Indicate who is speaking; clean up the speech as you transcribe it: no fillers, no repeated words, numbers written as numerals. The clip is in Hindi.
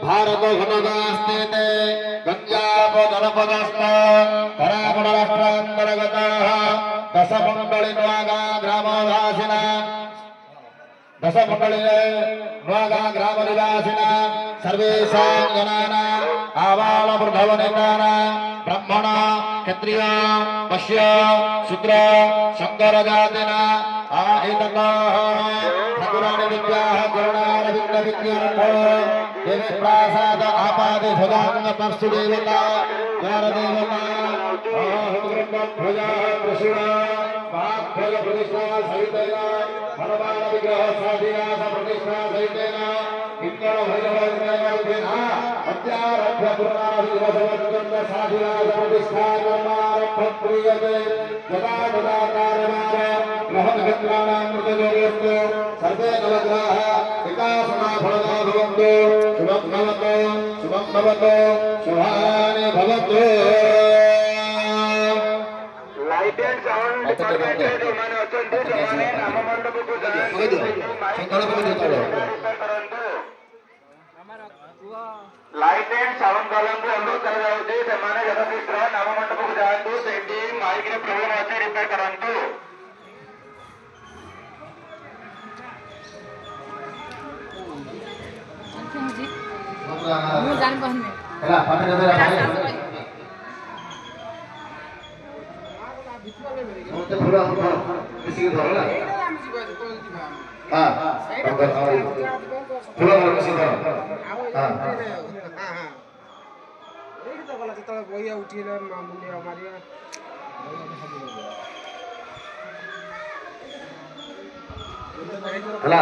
Speaker 1: भारत घनगास्ते गंजाब जनपदस्थ धरापड़ राष्ट्रांतर्गत दशमंडली नुआगा ग्रामवासिना दशमंडली नुआगा ग्राम निवासिना सर्वेषां जनानां आबाल वृद्धवनितानां ब्राह्मण क्षत्रिय वैश्य शूद्र शंकर जातिना ठाकुराणी विद्या करुणारविंद विद्यार्थ देवी प्रासाद आपादि भुजांग परशु देवता द्वार देवता ध्वजा त्रिशूल महाफल प्रतिष्ठा सहितेन हनुमान विग्रह साधिनाथ प्रतिष्ठा सहितेन इंद्र भैरवेन अत्यारभ्य पुराणादिवसवर्गं साधिनाथ प्रतिष्ठा कर्मारभ्य क्रियते यदा तदा कार्यमार ग्रहनक्षत्राणां मृतयोगस्तु सर्वे नवग्रहाः विकासना फलदा भवन्तु शुभं भवतु शुभानि भवतु
Speaker 2: लाइट एंड साउंड डिपार्टमेंट रे जो माने अछंती ସେମାନେ नाम मंडप को जायंती लाइट एंड साउंड वालों को अनुरोध कराଯାଉଛି ସେମାନେ ଯଥାଶୀଘ୍ର नाम मंडप को जायंतु सेठी माइक रे प्रॉब्लम ଅଛି रिपेयर करंतु
Speaker 3: ମୁଁ ଜାଣି ପାରୁନି
Speaker 1: ହେଲା ପାଠ ଦେବେ ସମସ୍ତେ ଫୁଲ ମିଶିକି ଧର ହେଲା ହଁ ଫୁଲ ମିଶିକି ଧର ହଁ
Speaker 4: ଏଇଠି ତ ଗଲା ଯେତେବେଳେ ବହିଆ ଉଠିଲା ମୁଣ୍ଡିଆ ମାରିବା
Speaker 1: ହେଲା